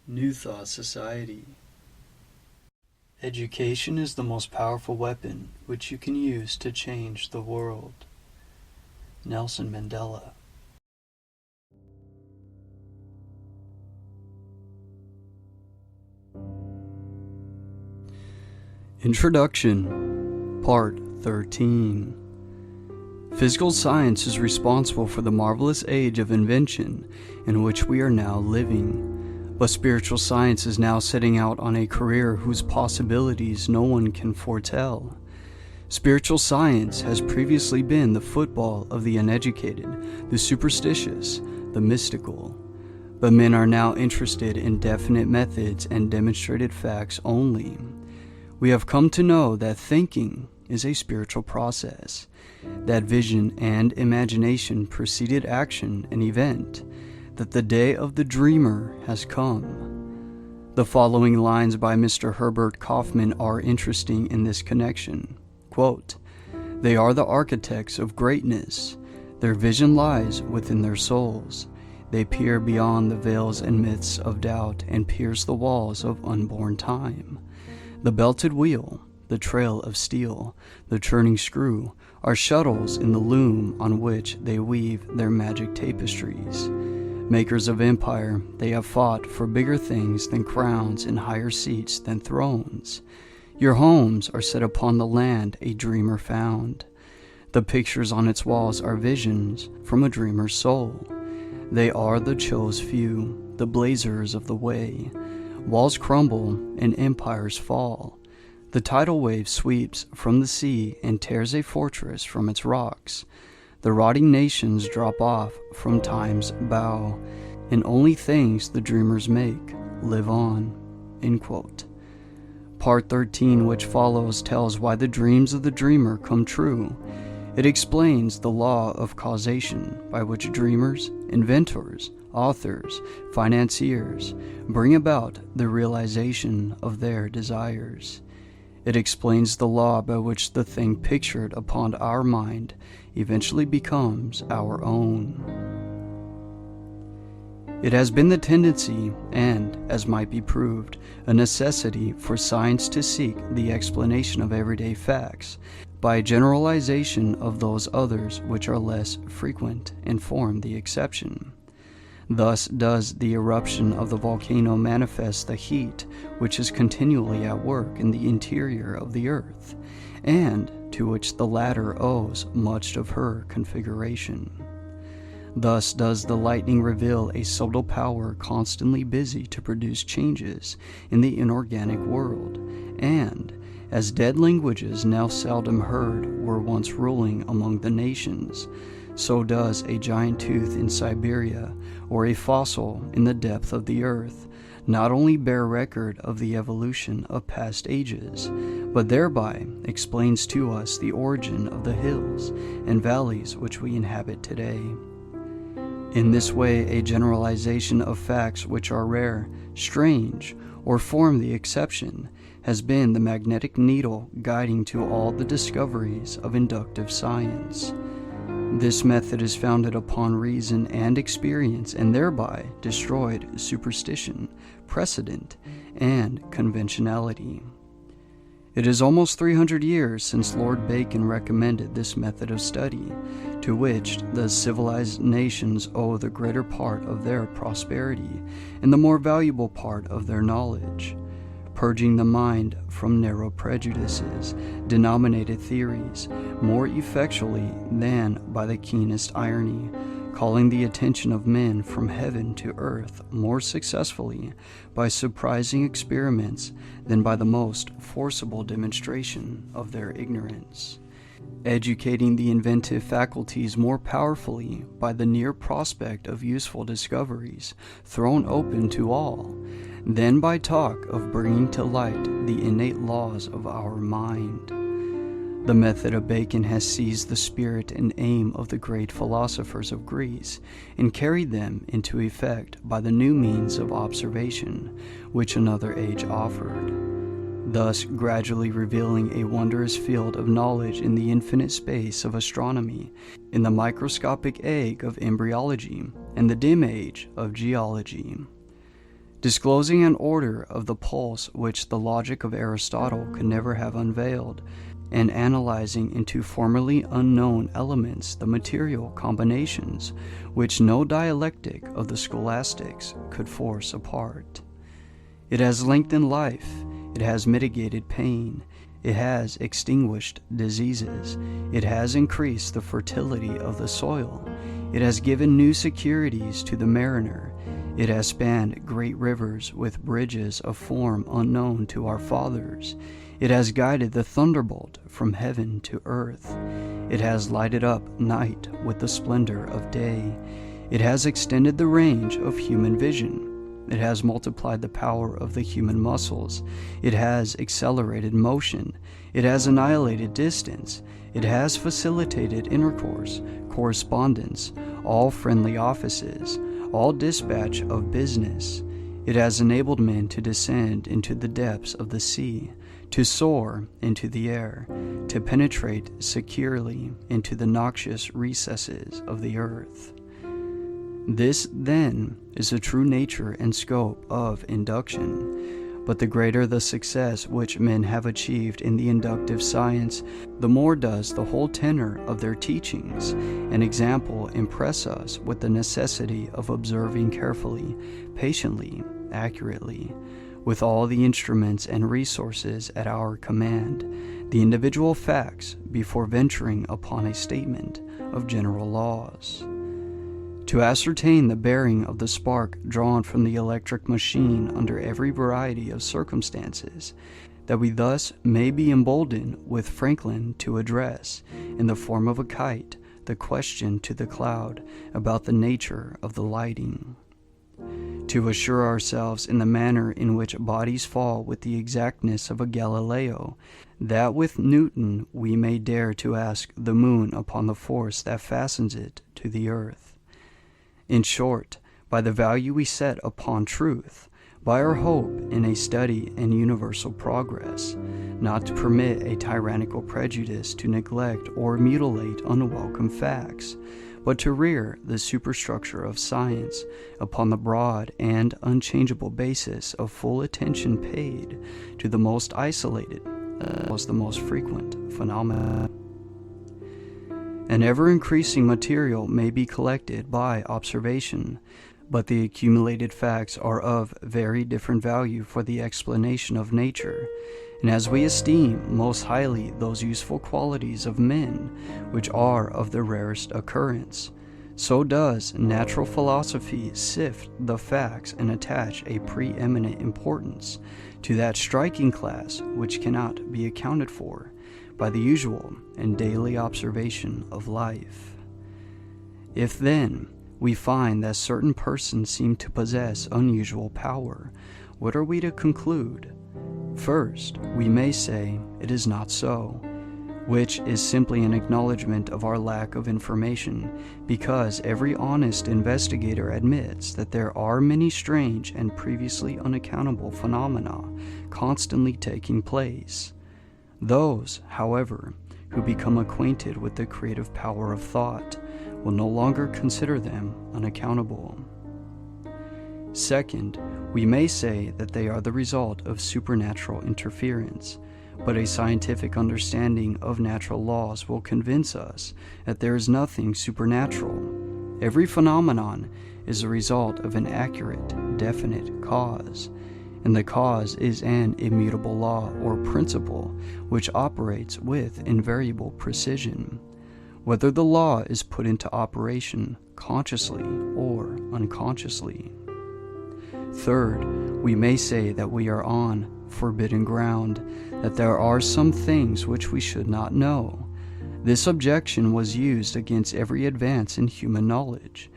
New Thought Society. Education is the most powerful weapon which you can use to change the world. Nelson Mandela. Introduction, Part 13. Physical science is responsible for the marvelous age of invention in which we are now living, but spiritual science is now setting out on a career whose possibilities no one can foretell. Spiritual science has previously been the football of the uneducated, the superstitious, the mystical, but men are now interested in definite methods and demonstrated facts only. We have come to know that thinking is a spiritual process, that vision and imagination preceded action and event, that the day of the dreamer has come. The following lines by Mr. Herbert Kaufman are interesting in this connection. Quote, "They are the architects of greatness. Their vision lies within their souls. They peer beyond the veils and myths of doubt and pierce the walls of unborn time. The belted wheel, the trail of steel, the churning screw are shuttles in the loom on which they weave their magic tapestries. Makers of empire, they have fought for bigger things than crowns and higher seats than thrones. Your homes are set upon the land a dreamer found. The pictures on its walls are visions from a dreamer's soul. They are the chose few, the blazers of the way. Walls crumble and empires fall. The tidal wave sweeps from the sea and tears a fortress from its rocks. The rotting nations drop off from time's bow, and only things the dreamers make live on." End quote. Part 13, which follows, tells why the dreams of the dreamer come true. It explains the law of causation by which dreamers, inventors, authors, financiers bring about the realization of their desires. It explains the law by which the thing pictured upon our mind eventually becomes our own. It has been the tendency, and, as might be proved, a necessity for science to seek the explanation of everyday facts by generalization of those others which are less frequent and form the exception. Thus does the eruption of the volcano manifest the heat which is continually at work in the interior of the earth, and to which the latter owes much of her configuration. Thus does the lightning reveal a subtle power constantly busy to produce changes in the inorganic world, and, as dead languages now seldom heard were once ruling among the nations, so does a giant tooth in Siberia or a fossil in the depth of the earth not only bear record of the evolution of past ages, but thereby explains to us the origin of the hills and valleys which we inhabit today. In this way, a generalization of facts which are rare, strange, or form the exception has been the magnetic needle guiding to all the discoveries of inductive science. This method is founded upon reason and experience and thereby destroyed superstition, precedent, and conventionality. It is almost 300 years since Lord Bacon recommended this method of study, to which the civilized nations owe the greater part of their prosperity and the more valuable part of their knowledge. Purging the mind from narrow prejudices, denominated theories, more effectually than by the keenest irony, calling the attention of men from heaven to earth more successfully by surprising experiments than by the most forcible demonstration of their ignorance. Educating the inventive faculties more powerfully by the near prospect of useful discoveries thrown open to all, than by talk of bringing to light the innate laws of our mind. The method of Bacon has seized the spirit and aim of the great philosophers of Greece and carried them into effect by the new means of observation which another age offered, thus gradually revealing a wondrous field of knowledge in the infinite space of astronomy, in the microscopic egg of embryology, and the dim age of geology. disclosing an order of the pulse which the logic of Aristotle could never have unveiled, and analyzing into formerly unknown elements the material combinations which no dialectic of the scholastics could force apart. It has lengthened life, it has mitigated pain, it has extinguished diseases, it has increased the fertility of the soil, it has given new securities to the mariner, it has spanned great rivers with bridges of form unknown to our fathers. It has guided the thunderbolt from heaven to earth. It has lighted up night with the splendor of day. It has extended the range of human vision. It has multiplied the power of the human muscles. It has accelerated motion. It has annihilated distance. It has facilitated intercourse, correspondence, all friendly offices, all dispatch of business. It has enabled men to descend into the depths of the sea, to soar into the air, to penetrate securely into the noxious recesses of the earth. This, then, is the true nature and scope of induction. But the greater the success which men have achieved in the inductive science, the more does the whole tenor of their teachings and example impress us with the necessity of observing carefully, patiently, accurately, with all the instruments and resources at our command, the individual facts before venturing upon a statement of general laws. To ascertain the bearing of the spark drawn from the electric machine under every variety of circumstances, that we thus may be emboldened with Franklin to address, in the form of a kite, the question to the cloud about the nature of the lighting. To assure ourselves in the manner in which bodies fall with the exactness of a Galileo, that with Newton we may dare to ask the moon upon the force that fastens it to the earth. In short, by the value we set upon truth, by our hope in a steady and universal progress, not to permit a tyrannical prejudice to neglect or mutilate unwelcome facts, but to rear the superstructure of science upon the broad and unchangeable basis of full attention paid to the most isolated, the most frequent phenomena. An ever-increasing material may be collected by observation, but the accumulated facts are of very different value for the explanation of nature, and as we esteem most highly those useful qualities of men which are of the rarest occurrence, so does natural philosophy sift the facts and attach a preeminent importance to that striking class which cannot be accounted for by the usual and daily observation of life. If then we find that certain persons seem to possess unusual power, what are we to conclude? First, we may say it is not so, which is simply an acknowledgment of our lack of information, because every honest investigator admits that there are many strange and previously unaccountable phenomena constantly taking place. Those, however, who become acquainted with the creative power of thought will no longer consider them unaccountable. Second, we may say that they are the result of supernatural interference, but a scientific understanding of natural laws will convince us that there is nothing supernatural. Every phenomenon is a result of an accurate, definite cause, and the cause is an immutable law or principle which operates with invariable precision, whether the law is put into operation consciously or unconsciously. Third, we may say that we are on forbidden ground, that there are some things which we should not know. This objection was used against every advance in human knowledge.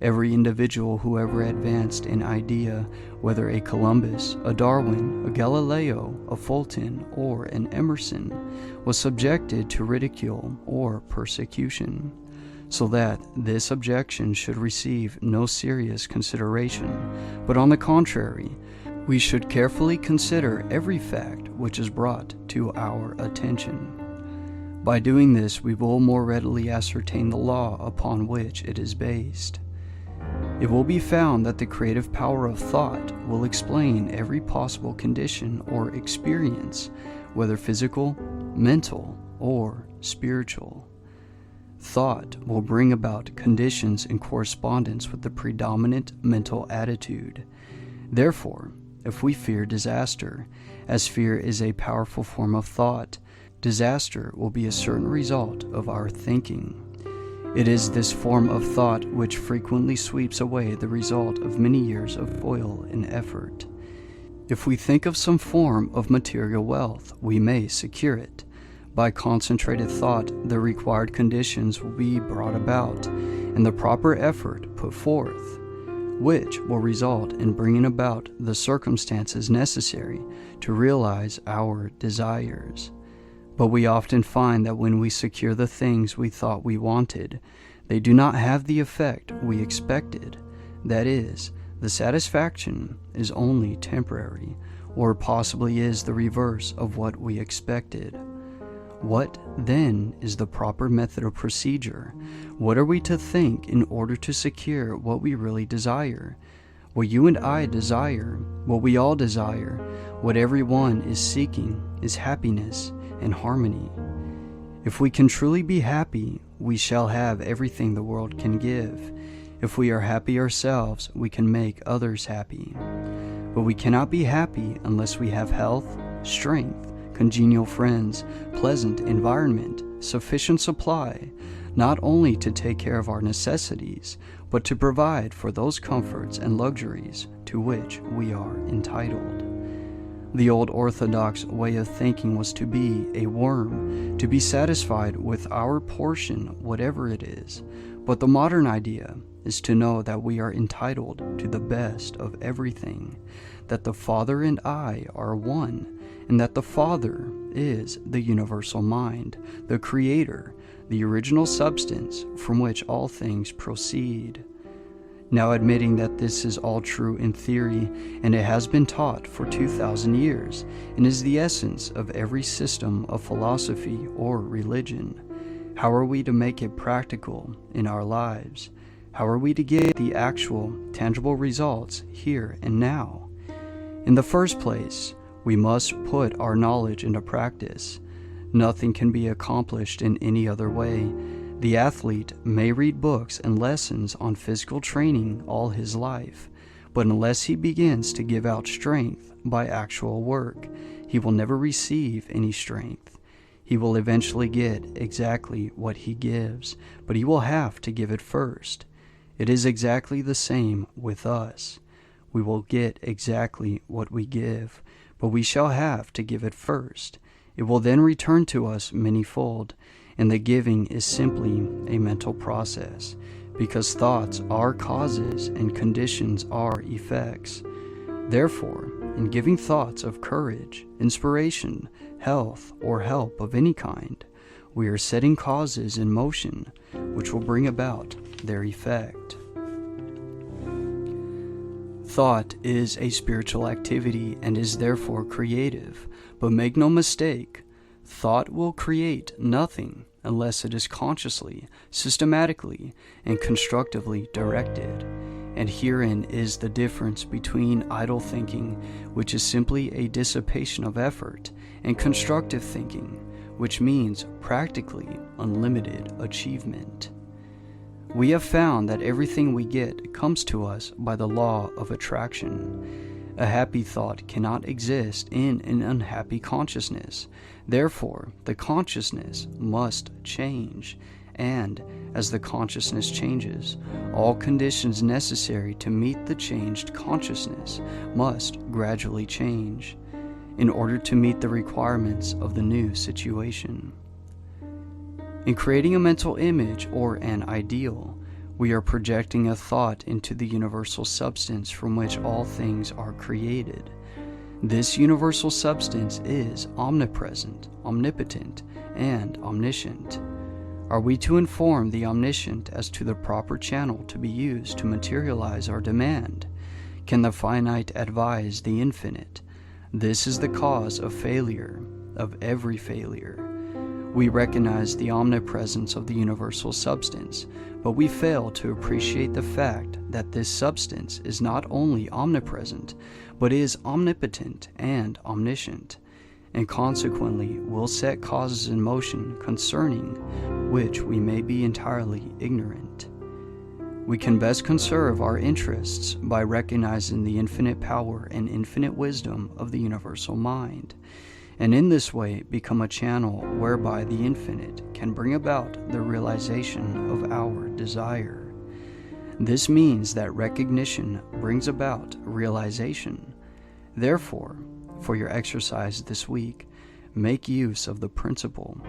Every individual who ever advanced an idea, whether a Columbus, a Darwin, a Galileo, a Fulton, or an Emerson, was subjected to ridicule or persecution, so that this objection should receive no serious consideration, but on the contrary, we should carefully consider every fact which is brought to our attention. By doing this, we will more readily ascertain the law upon which it is based. It will be found that the creative power of thought will explain every possible condition or experience, whether physical, mental, or spiritual. Thought will bring about conditions in correspondence with the predominant mental attitude. Therefore, if we fear disaster, as fear is a powerful form of thought, disaster will be a certain result of our thinking. It is this form of thought which frequently sweeps away the result of many years of toil and effort. If we think of some form of material wealth, we may secure it. By concentrated thought, the required conditions will be brought about, and the proper effort put forth, which will result in bringing about the circumstances necessary to realize our desires. But we often find that when we secure the things we thought we wanted, they do not have the effect we expected. That is, the satisfaction is only temporary, or possibly is the reverse of what we expected. What, then, is the proper method of procedure? What are we to think in order to secure what we really desire? What you and I desire, what we all desire, what everyone is seeking, is happiness and harmony. If we can truly be happy, we shall have everything the world can give. If we are happy ourselves, we can make others happy. But we cannot be happy unless we have health, strength, congenial friends, pleasant environment, sufficient supply, not only to take care of our necessities, but to provide for those comforts and luxuries to which we are entitled. The old orthodox way of thinking was to be a worm, to be satisfied with our portion, whatever it is. But the modern idea is to know that we are entitled to the best of everything, that the Father and I are one, and that the Father is the universal mind, the Creator, the original substance from which all things proceed. Now, admitting that this is all true in theory, and it has been taught for 2,000 years, and is the essence of every system of philosophy or religion, how are we to make it practical in our lives? How are we to get the actual, tangible results here and now? In the first place, we must put our knowledge into practice. Nothing can be accomplished in any other way. The athlete may read books and lessons on physical training all his life, but unless he begins to give out strength by actual work, he will never receive any strength. He will eventually get exactly what he gives, but he will have to give it first. It is exactly the same with us. We will get exactly what we give, but we shall have to give it first. It will then return to us manyfold, and the giving is simply a mental process, because thoughts are causes and conditions are effects. Therefore, in giving thoughts of courage, inspiration, health, or help of any kind, we are setting causes in motion which will bring about their effect. Thought is a spiritual activity and is therefore creative, but make no mistake, thought will create nothing unless it is consciously, systematically, and constructively directed. And herein is the difference between idle thinking, which is simply a dissipation of effort, and constructive thinking, which means practically unlimited achievement. We have found that everything we get comes to us by the law of attraction. A happy thought cannot exist in an unhappy consciousness. Therefore, the consciousness must change, and as the consciousness changes, all conditions necessary to meet the changed consciousness must gradually change in order to meet the requirements of the new situation. In creating a mental image or an ideal, we are projecting a thought into the universal substance from which all things are created. This universal substance is omnipresent, omnipotent, and omniscient. Are we to inform the omniscient as to the proper channel to be used to materialize our demand? Can the finite advise the infinite? This is the cause of failure, of every failure. We recognize the omnipresence of the universal substance, but we fail to appreciate the fact that this substance is not only omnipresent, but is omnipotent and omniscient, and consequently will set causes in motion concerning which we may be entirely ignorant. We can best conserve our interests by recognizing the infinite power and infinite wisdom of the universal mind, and in this way become a channel whereby the infinite can bring about the realization of our desire. This means that recognition brings about realization. Therefore, for your exercise this week, make use of the principle.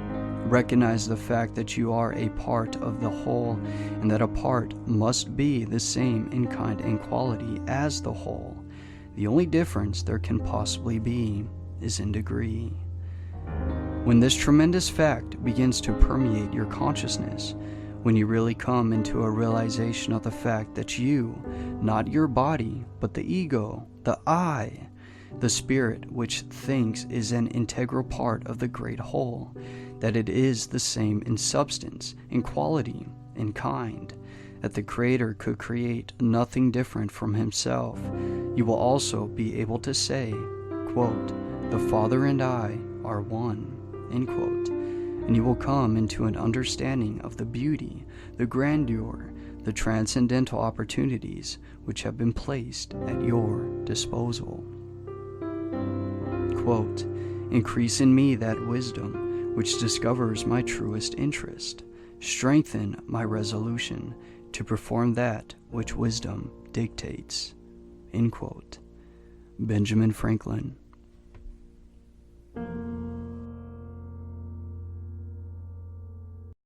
Recognize the fact that you are a part of the whole, and that a part must be the same in kind and quality as the whole. The only difference there can possibly be is in degree. When this tremendous fact begins to permeate your consciousness, when you really come into a realization of the fact that you, not your body, but the ego, the I, the spirit which thinks is an integral part of the great whole, that it is the same in substance, in quality, in kind, that the Creator could create nothing different from Himself, you will also be able to say, quote, "The Father and I are one," end quote, and you will come into an understanding of the beauty, the grandeur, the transcendental opportunities which have been placed at your disposal. Quote, "Increase in me that wisdom which discovers my truest interest. Strengthen my resolution to perform that which wisdom dictates." End quote. Benjamin Franklin.